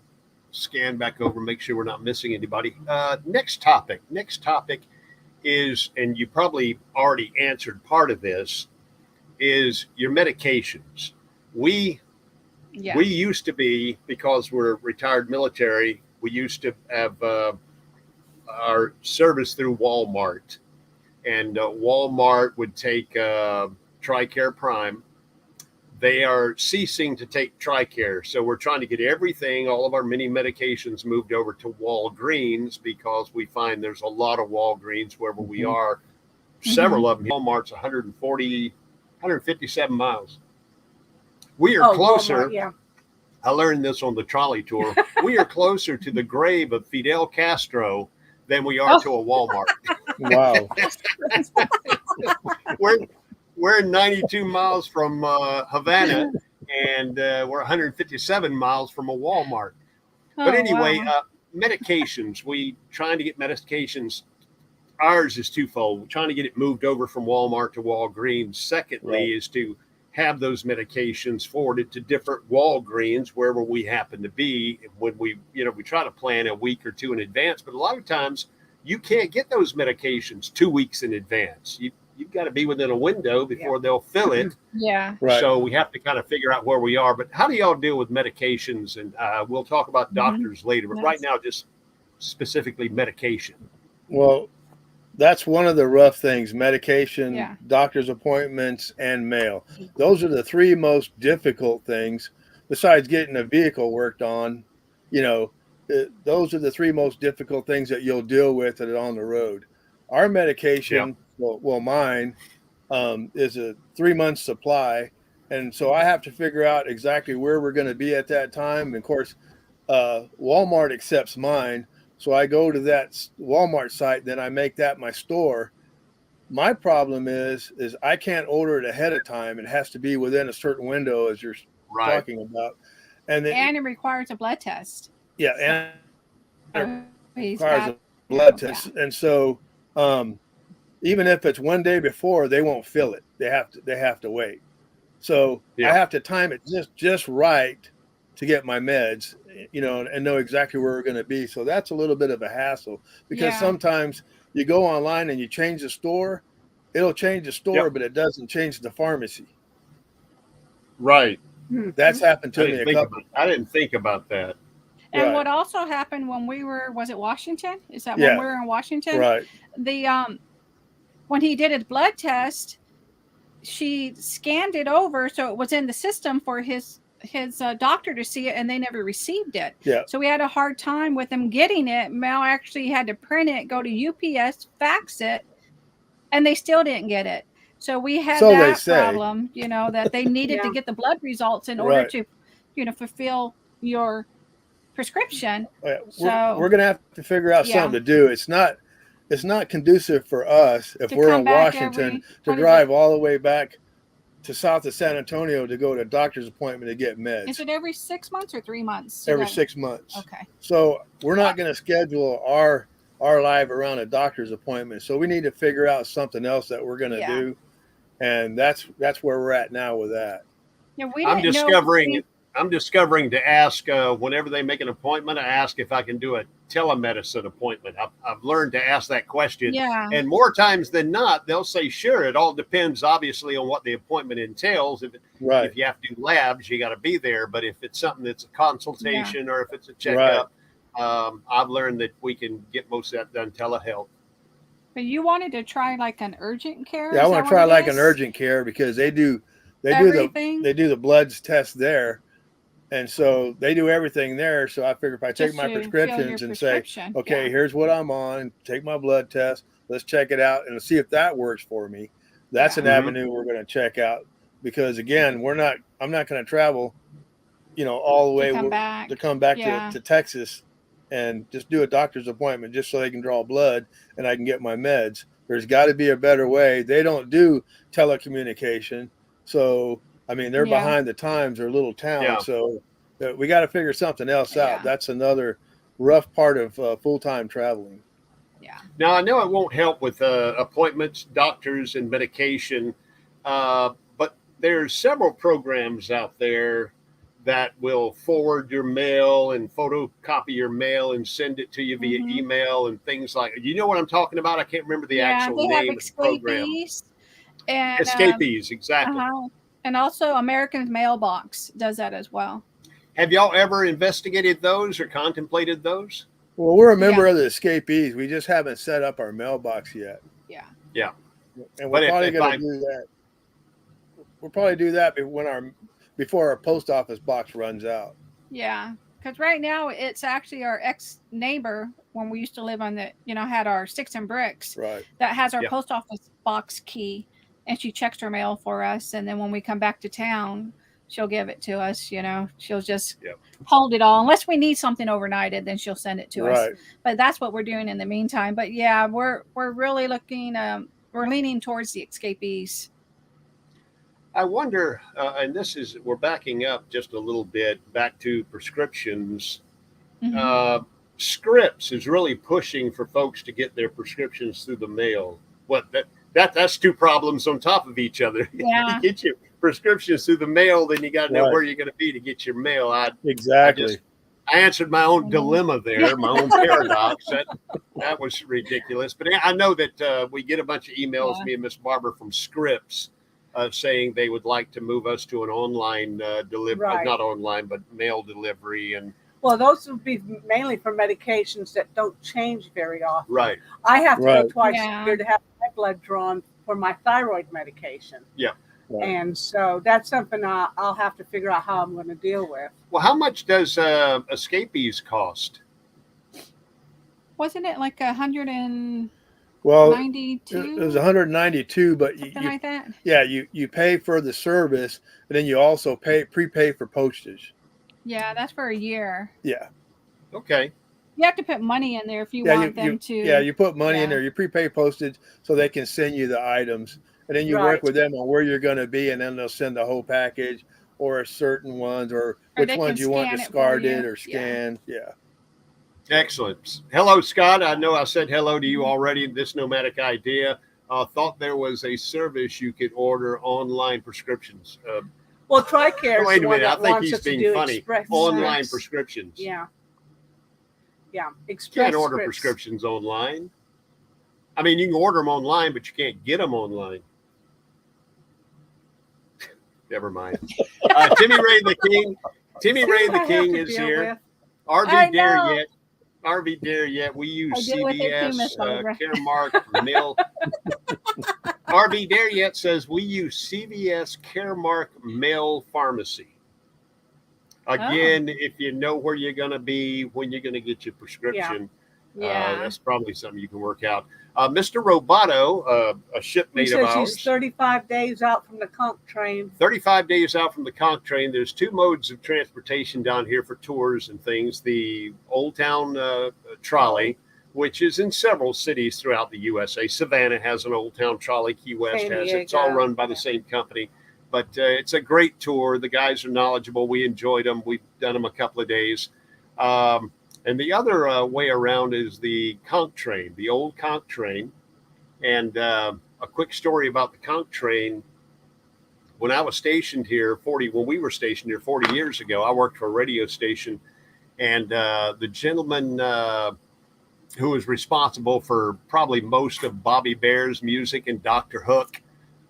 scan back over, make sure we're not missing anybody. Next topic is, and you probably already answered part of this, is your medications. We used to be, because we're retired military, we used to have our service through Walmart, and Walmart would take TRICARE Prime. They are ceasing to take TRICARE, so we're trying to get everything, all of our mini medications, moved over to Walgreens, because we find there's a lot of Walgreens wherever we are. Several of them. Walmart's 157 miles. We are closer. Walmart, yeah. I learned this on the trolley tour. We are closer to the grave of Fidel Castro than we are to a Walmart. Wow. We're 92 miles from Havana, and we're 157 miles from a Walmart. But Oh, anyway, wow. medications. We trying to get medications. Ours is twofold. We're trying to get it moved over from Walmart to Walgreens. Secondly, Right. is to have those medications forwarded to different Walgreens wherever we happen to be. When we try to plan a week or two in advance, but a lot of times you can't get those medications 2 weeks in advance. You've got to be within a window before they'll fill it. Yeah. Right. So we have to kind of figure out where we are. But how do y'all deal with medications? And we'll talk about doctors later. But Yes. right now, just specifically medication. Well, that's one of the rough things: medication, Yeah. doctor's appointments, and mail. Those are the three most difficult things, besides getting a vehicle worked on. Those are the three most difficult things that you'll deal with that are on the road. Our medication, well, mine is a 3-month supply, and so I have to figure out exactly where we're going to be at that time. And of course, Walmart accepts mine. So I go to that Walmart site, then I make that my store. My problem is I can't order it ahead of time. It has to be within a certain window, as you're talking about. And it requires a blood test. Yeah, and it He's requires got- a blood test. And so even if it's one day before, they won't fill it. They have to wait. So I have to time it just right to get my meds, and know exactly where we're going to be. So that's a little bit of a hassle, because sometimes you go online and you change the store, it'll change the store, but it doesn't change the pharmacy. Right. That's happened to me a couple. I didn't think about that. And Right. what also happened when was it Washington? Is that Yeah. when we were in Washington? Right. When he did his blood test, she scanned it over so it was in the system for his doctor to see it, and they never received it. Yeah. So we had a hard time with them getting it. Mel actually had to print it, go to UPS, fax it, and they still didn't get it. So we had So they that say. problem, that they needed to get the blood results in order Right. to, fulfill your prescription. We're going to have to figure out something to do. It's not conducive for us if we're in Washington to drive all the way back to south of San Antonio to go to a doctor's appointment to get meds. Is it every 6 months or 3 months? Every 6 months. Okay. So we're not going to schedule our life around a doctor's appointment. So we need to figure out something else that we're going to do. And that's where we're at now with that. Yeah, I'm discovering to ask whenever they make an appointment, I ask if I can do a telemedicine appointment. I've learned to ask that question. Yeah. And more times than not, they'll say, sure. It all depends, obviously, on what the appointment entails. If you have to do labs, you got to be there. But if it's something that's a consultation or if it's a checkup, I've learned that we can get most of that done telehealth. But you wanted to try like an urgent care? Yeah, I want to try like an urgent care because they do the bloods test there. And so they do everything there. So I figure if I take my prescriptions and say, okay, here's what I'm on, take my blood test, let's check it out and see if that works for me. That's an avenue we're going to check out because again, I'm not going to travel, all the way to come back to Texas and just do a doctor's appointment just so they can draw blood and I can get my meds. There's got to be a better way. They don't do telecommunication. So I mean, they're behind the times. They're a little town, so we got to figure something else out. That's another rough part of full-time traveling. Yeah. Now, I know it won't help with appointments, doctors, and medication, but there's several programs out there that will forward your mail and photocopy your mail and send it to you via email and things like that. You know what I'm talking about? I can't remember the actual name of the program. Escapees, exactly. And also American Mailbox does that as well. Have y'all ever investigated those or contemplated those? Well, we're a member of the Escapees. We just haven't set up our mailbox yet. Yeah. Yeah. And we're probably going to do that. We'll probably do that before our post office box runs out. Yeah. Because right now it's actually our ex-neighbor when we used to live on had our sticks and bricks. Right. That has our post office box key. And she checks her mail for us. And then when we come back to town, she'll give it to us. She'll just hold it all. Unless we need something overnighted, then she'll send it to us. But that's what we're doing in the meantime. But yeah, we're really looking, we're leaning towards the Escapees. I wonder, and we're backing up just a little bit back to prescriptions. Scripps is really pushing for folks to get their prescriptions through the mail. That's two problems on top of each other. Yeah. You get your prescriptions through the mail, then you got to know where you're going to be to get your mail. Exactly. I answered my own dilemma there, my own paradox. That was ridiculous. But I know that we get a bunch of emails, me and Miss Barbara, from Scripps saying they would like to move us to an online delivery, not online, but mail delivery. And well, those would be mainly for medications that don't change very often. Right. I have to go twice a year to have my blood drawn for my thyroid medication. Yeah. Right. And so that's something I'll have to figure out how I'm going to deal with. Well, how much does Escapees cost? Wasn't it like 192? It was 192, but something like that. Yeah, you pay for the service, and then you also prepay for postage. Yeah, that's for a year. Yeah. Okay. You have to put money in there if you want them to. Yeah, you put money in there. You prepay postage so they can send you the items, and then you work with them on where you're going to be, and then they'll send the whole package or certain ones or which ones you want discarded or scanned. Yeah. Excellent. Hello, Scott. I know I said hello to you already. This nomadic idea. Thought there was a service you could order online prescriptions. Well, TRICARE. Wait a minute. I think he's being funny. Online prescriptions. Yeah. Yeah. Express you can't order prescriptions online. I mean, you can order them online, but you can't get them online. Never mind. Timmy Ray the King. Timmy Ray the King is here. RV Dare know. Yet. RV Dare Yet. We use I deal with it too, CVS Miss Barbara. Caremark Mill. RV Dare Yet says we use CVS Caremark Mail Pharmacy. Again, if you know where you're going to be, when you're going to get your prescription, Yeah. that's probably something you can work out. Mr. Roboto, a He shipmate of says ours, he's 35 days out from the conch train. 35 days out from the conch train. There's two modes of transportation down here for tours and things. The Old Town trolley, which is in several cities throughout the USA. Savannah has an Old Town trolley. Key West San has it. It's all Diego. run by the same company. But it's a great tour. The guys are knowledgeable. We enjoyed them. We've done them a couple of days. And the other way around is the conch train, the old conch train. And a quick story about the conch train. When I was stationed here, when we were stationed here 40 years ago, I worked for a radio station. And the gentleman who was responsible for probably most of Bobby Bear's music and Dr. Hook,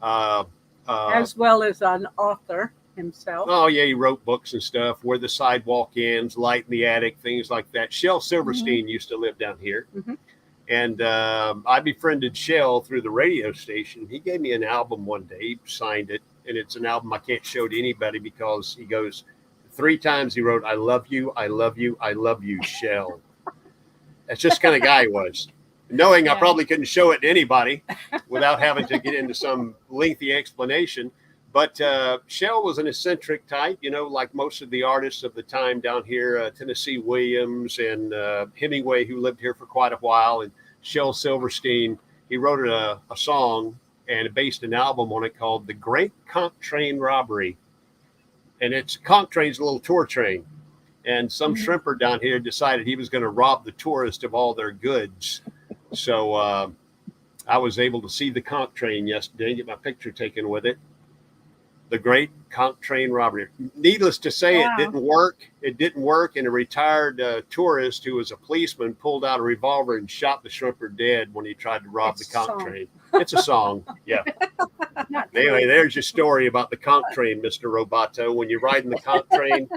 as well as an author himself. Oh, yeah, he wrote books and stuff. Where the Sidewalk Ends, Light in the Attic, things like that. Shel Silverstein used to live down here. And I befriended Shel through the radio station. He gave me an album one day. He signed it. And it's an album I can't show to anybody because he goes 3 times he wrote, I love you, I love you, I love you, Shel. That's just the kind of guy he was. Knowing I probably couldn't show it to anybody without having to get into some lengthy explanation. But Shel was an eccentric type, you know, like most of the artists of the time down here, Tennessee Williams and Hemingway, who lived here for quite a while, and Shel Silverstein. He wrote a song and based an album on it called The Great Conch Train Robbery. And it's conch train's a little tour train. And some shrimper down here decided he was going to rob the tourists of all their goods. So I was able to see the conch train yesterday and get my picture taken with it. The Great Conch Train Robbery. Needless to say, it didn't work. It didn't work. And a retired tourist who was a policeman pulled out a revolver and shot the shrimper dead when he tried to rob the conch train. It's a song. Yeah. Anyway, there's your story about the conch train, Mr. Roboto. When you're riding the conch train,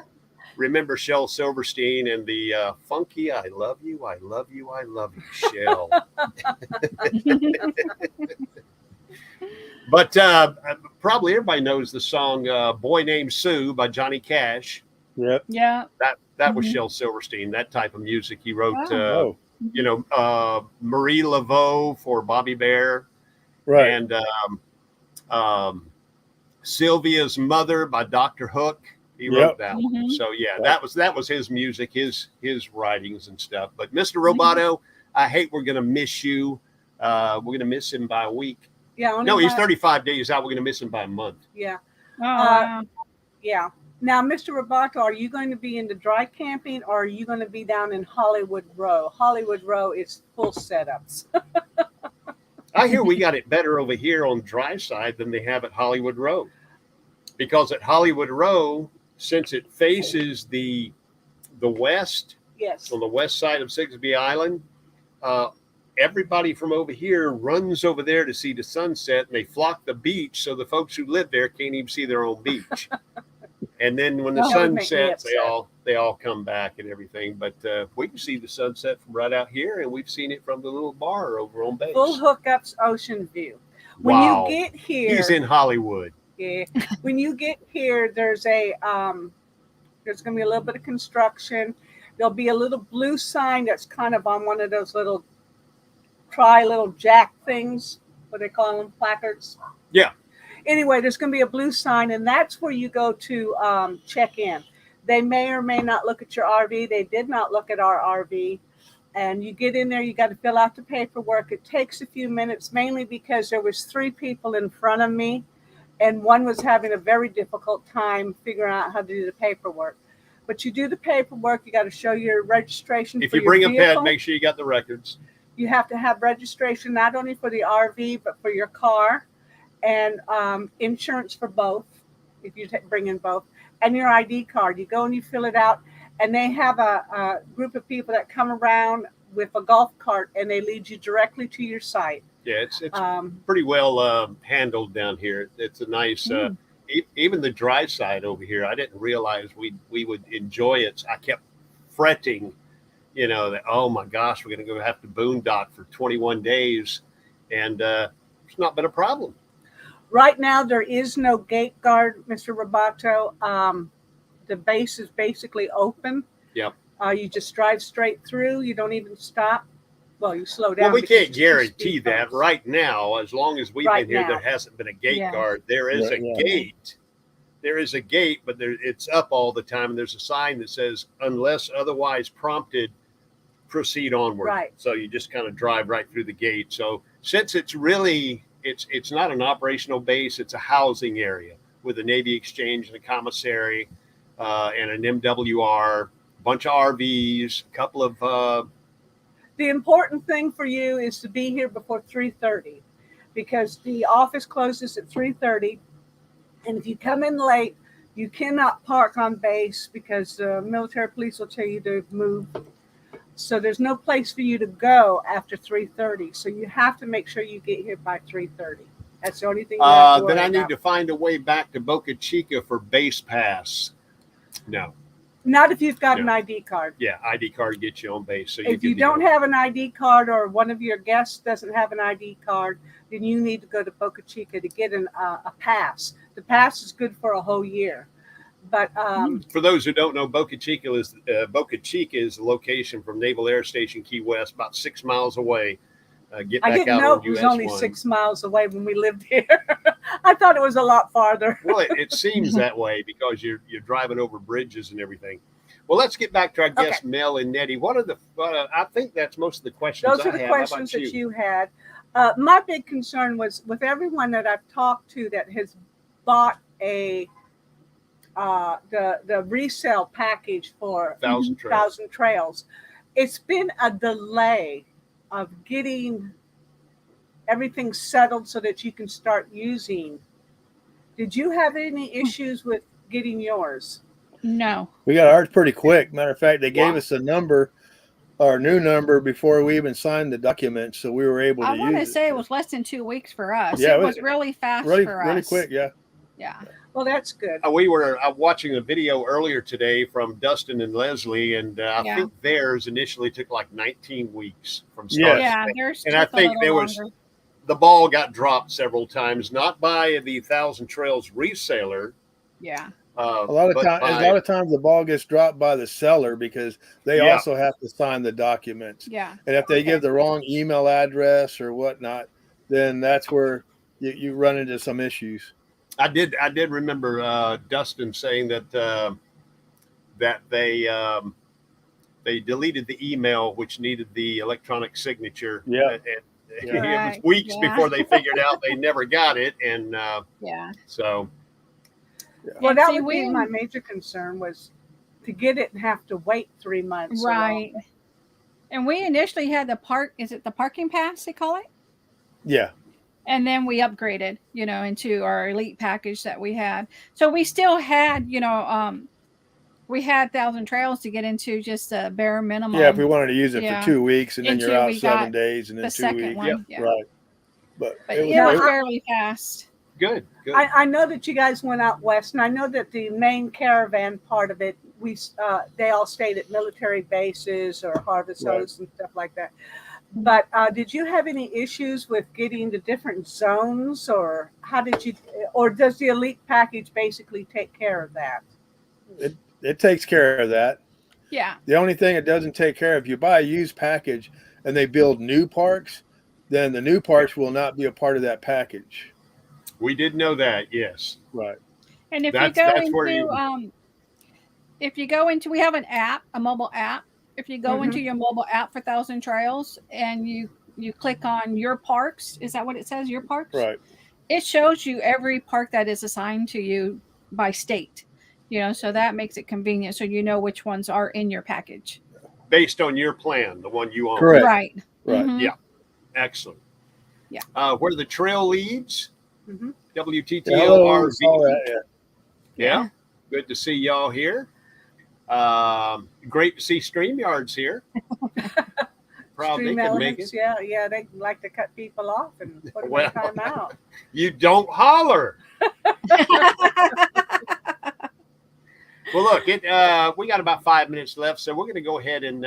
remember Shel Silverstein and the funky I love you, I love you, I love you, Shel. But probably everybody knows the song Boy Named Sue by Johnny Cash. Yep. Yeah. That was Shel Silverstein, that type of music. He wrote, Marie Laveau for Bobby Bear. Right. And Sylvia's Mother by Dr. Hook. He wrote that one. So yeah, that was his music, his writings and stuff. But Mr. Roboto, I hate we're gonna miss you. We're gonna miss him by a week. Yeah. No, he's 35 days out. We're gonna miss him by a month. Yeah. Oh, Yeah. Now, Mr. Roboto, are you going to be into dry camping or are you going to be down in Hollywood Row? Hollywood Row is full setups. I hear we got it better over here on dry side than they have at Hollywood Row. Because at Hollywood Row, since it faces the west, Yes. on the west side of Sigsbee Island, everybody from over here runs over there to see the sunset, and they flock the beach, so the folks who live there can't even see their own beach. And then when the sun sets, they all come back and everything. But we can see the sunset from right out here, and we've seen it from the little bar over on base. Full hookups, ocean view. When Wow. you get here, He's in Hollywood. Yeah. When you get here, there's going to be a little bit of construction. There'll be a little blue sign that's kind of on one of those little jack things. What they call them, placards. Yeah. Anyway, there's going to be a blue sign, and that's where you go to check in. They may or may not look at your RV. They did not look at our RV. And you get in there, you got to fill out the paperwork. It takes a few minutes, mainly because there was 3 people in front of me, and one was having a very difficult time figuring out how to do the paperwork. But you do the paperwork. You got to show your registration. If for you your bring vehicle. a pet, make sure you got the records. You have to have registration not only for the RV but for your car, and insurance for both if you bring in both, and your ID card. You go and you fill it out, and they have a group of people that come around with a golf cart, and they lead you directly to your site. Yeah, it's pretty well handled down here. It's a nice, even the dry side over here. I didn't realize we would enjoy it. I kept fretting, you know, that, oh my gosh, we're going to go have to boondock for 21 days. And it's not been a problem. Right now, there is no gate guard, Mr. Roboto. The base is basically open. Yep. You just drive straight through. You don't even stop. Well, you slow down. Well, we because can't it's 2 guarantee speed that bumps. right now. As long as we've Right been here, now. there hasn't been a gate Yeah. guard. There is Right, a yeah. gate. There is a gate, but it's up all the time. And there's a sign that says, unless otherwise prompted, proceed onward. Right. So you just kind of drive right through the gate. So since it's really, it's not an operational base, it's a housing area with a Navy exchange and a commissary and an MWR, a bunch of RVs, a couple of The important thing for you is to be here before 3:30, because the office closes at 3:30, and if you come in late, you cannot park on base because military police will tell you to move. So there's no place for you to go after 3:30. So you have to make sure you get here by 3:30. That's the only thing you have to worry then I need about. to find a way back to Boca Chica for base pass. No. Not if you've got an No. ID card. Yeah, ID card gets you on base. So If you don't have an ID card, or one of your guests doesn't have an ID card, then you need to go to Boca Chica to get a pass. The pass is good for a whole year. But For those who don't know, Boca Chica is a location from Naval Air Station Key West, about 6 miles away. Get I back didn't out know on it was US only 1. 6 miles away when we lived here. I thought it was a lot farther. Well, it seems that way because you're driving over bridges and everything. Well, let's get back to our guests, Mel and Nettie. What are the? I think that's most of the questions. Those I are the have. questions How about that you had. My big concern was with everyone that I've talked to that has bought the resale package for Thousand Trails. Thousand Trails. It's been a delay of getting everything settled so that you can start using. Did you have any issues with getting yours? No. We got ours pretty quick. Matter of fact, they gave Wow. us a number, our new number, before we even signed the document, so we were able to I want to use say it. it was less than 2 weeks for us. Yeah, it was really fast really, for really us. quick. Yeah. Yeah. Well, that's good. We were watching a video earlier today from Dustin and Leslie, and I Yeah. think theirs initially took like 19 weeks from Yeah. start. to Yeah. finish. There's And I think there was the ball got dropped several times, not by the Thousand Trails reseller. Yeah. A lot of times the ball gets dropped by the seller because they Yeah. also have to sign the documents. Yeah. And if they give the wrong email address or whatnot, then that's where you run into some issues. I did remember Dustin saying that they deleted the email which needed the electronic signature. Yeah. And it was Right. weeks Yeah. before they figured out they never got it, and Yeah. so Well, And that see, would be my major concern, was to get it and have to wait 3 months. Right. And we initially had is it the parking pass they call it? Yeah. And then we upgraded, into our elite package that we had. So we still had, we had Thousand Trails to get into just a bare minimum. Yeah, if we wanted to use it Yeah. for 2 weeks and then you're Until out we 7 got days and then the 2 second weeks. one, yeah. Right. But But it it was was fairly fast. good. I know that you guys went out west, and I know that the main caravan part of it, they all stayed at military bases or harvest Right. hosts and stuff like that. But did you have any issues with getting the different zones, or or does the elite package basically take care of that? it takes care of that. Yeah. The only thing it doesn't take care of, if you buy a used package and they build new parks, then the new parks will not be a part of that package. We did know that, yes. Right. And if That's where we have an app, a mobile app. If you go into your mobile app for Thousand Trails and you click on your parks, is that what it says? Your parks? Right. It shows you every park that is assigned to you by state. So that makes it convenient, so you know which ones are in your package. Based on your plan, the one you own. Correct. Right. Right. Mhm. Yeah. Excellent. Yeah. Where the trail leads, Mhm. WTTL Hello, RV. saw that, yeah. Yeah. Good to see y'all here. Great to see StreamYards here. Proud they Stream can make elements, it. yeah, they like to cut people off and put them Well. in time out. You don't holler. Well, look, we got about 5 minutes left, so we're going to go ahead and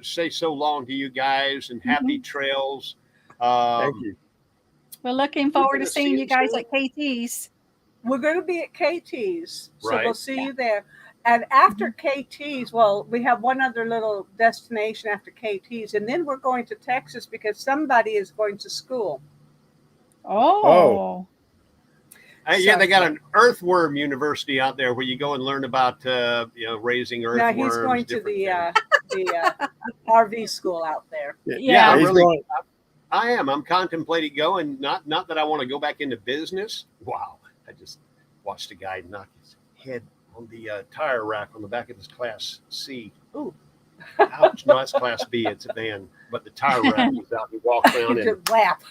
say so long to you guys and happy trails. Thank you. We're looking forward to gonna see seeing you guys soon? at KT's. We're going to be at KT's, so Right. we'll see you there. And after KT's, well, we have one other little destination after KT's, and then we're going to Texas because somebody is going to school. Oh. Yeah, they got an earthworm university out there where you go and learn about raising Now earthworms. he's going to different the RV school out there. Yeah, He's really. going- I am. I'm contemplating going. Not that I want to go back into business. Wow, I just watched a guy knock his head on the tire rack on the back of his Class C. Ooh. Ouch! No, that's Class B. It's a van, but the tire rack was out. He walked around and Just whap.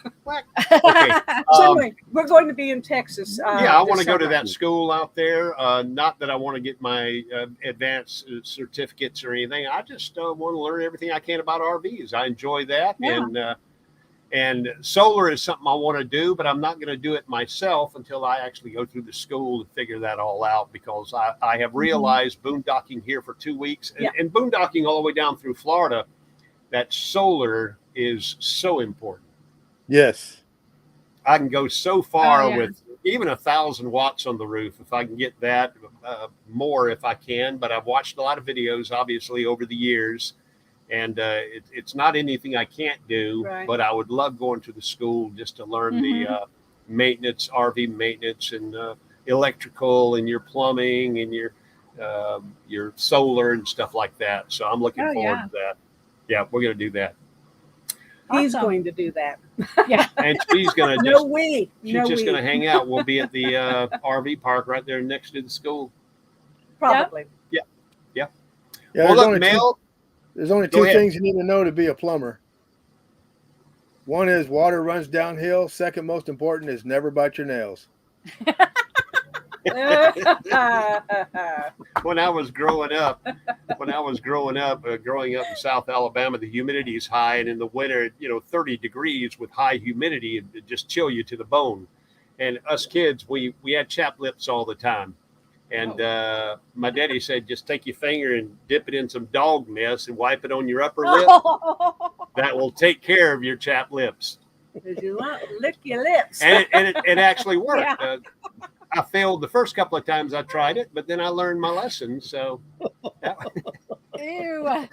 okay. So anyway, we're going to be in Texas. Yeah, I want to this go to summer. that school out there. Not that I want to get my advanced certificates or anything. I just want to learn everything I can about RVs. I enjoy that, Yeah. and solar is something I want to do, but I'm not going to do it myself until I actually go through the school and figure that all out, because I have realized boondocking here for 2 weeks and boondocking all the way down through Florida, that solar is so important. Yes. I can go so far Oh, yeah. with even 1,000 watts on the roof if I can get that, more if I can. But I've watched a lot of videos, obviously, over the years, and it's not anything I can't do. Right. But I would love going to the school just to learn the maintenance, RV maintenance, and electrical, and your plumbing, and your solar and stuff like that. So I'm looking Oh, forward yeah. to that. Yeah, we're going to do that. He's Awesome. going to do that. Yeah. And she's going to No, we. She's No, just we. going to hang out. We'll be at the RV park right there next to the school. Probably. Yeah. Well, look, Mel, There's only Go two ahead. things you need to know to be a plumber. One is water runs downhill. Second most important is never bite your nails. when I was growing up, growing up in South Alabama, the humidity is high, and in the winter, 30 degrees with high humidity, it just chill you to the bone. And us kids, we had chapped lips all the time. And my daddy said, just take your finger and dip it in some dog mess and wipe it on your upper lip. That will take care of your chapped lips. Did you lick your lips? And it actually worked. Yeah. I failed the first couple of times I tried it, but then I learned my lesson. So Ew.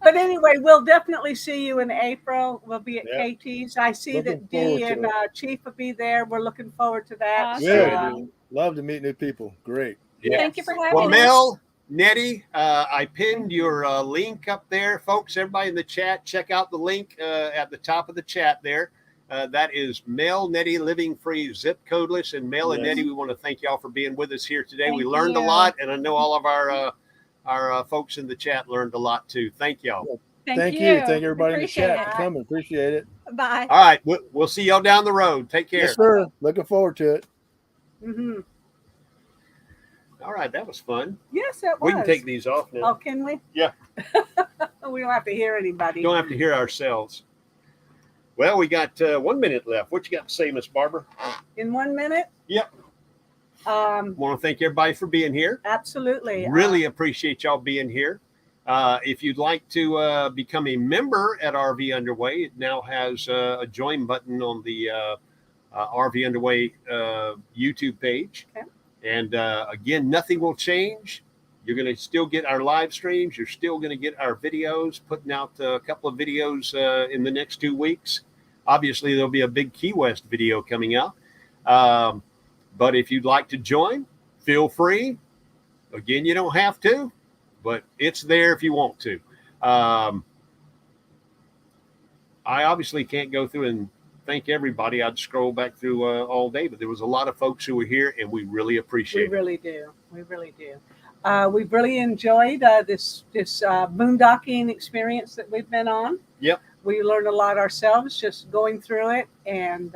But anyway, we'll definitely see you in April. We'll be at Yeah. KT's. I see Looking that Dee forward to and Chief will be there. We're looking forward to that. Awesome. Good. So, Love to meet new people. Great. yeah. Thank you for having Well, us. Mel, Nettie, I pinned your link up there, folks. Everybody in the chat, check out the link at the top of the chat there. That is Mel, Nettie, Living Free, Zip Codeless. And Mel and Yes. Nettie, we want to thank y'all for being with us here today. Thank we learned a you. lot, and I know all of our folks in the chat learned a lot too. Thank y'all. Thank you. Thank everybody in the Appreciate chat it. for coming. Appreciate it. Bye. All right, we'll see y'all down the road. Take care. Yes, sir. Looking forward to it. mhm. All right, that was fun. Yes, it was. We can take these off now. Oh, can we? Yeah. We don't have to hear anybody. Don't have to hear ourselves. Well, we got 1 minute left. What you got to say, Miss Barbara? In 1 minute? Yep. Want to thank everybody for being here. Absolutely. Really appreciate y'all being here. If you'd like to become a member at RV Underway, it now has a join button on the RV Underway YouTube page. Okay. And again, nothing will change. You're going to still get our live streams. You're still going to get our videos, putting out a couple of videos in the next 2 weeks. Obviously, there'll be a big Key West video coming out. But if you'd like to join, feel free. Again, you don't have to, but it's there if you want to. I obviously can't go through and thank everybody. I'd scroll back through all day, but there was a lot of folks who were here, and we really appreciate We it. really do. We really do. We've really enjoyed this boondocking experience that we've been on. Yep. We learned a lot ourselves just going through it, and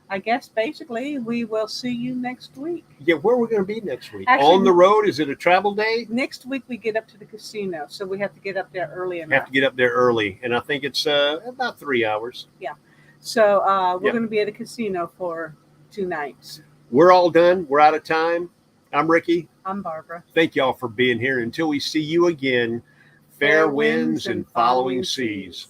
I guess basically we will see you next week. Yeah, where are we going to be next week? Actually- On the road? Is it a travel day? Next week we get up to the casino, so we have to get up there early Have enough. to get up there early, and I think it's about 3 hours. So we're Yep. going to be at a casino for 2 nights. We're all done. We're out of time. I'm Ricky. I'm Barbara. Thank y'all for being here. Until we see you again, fair winds and following seas.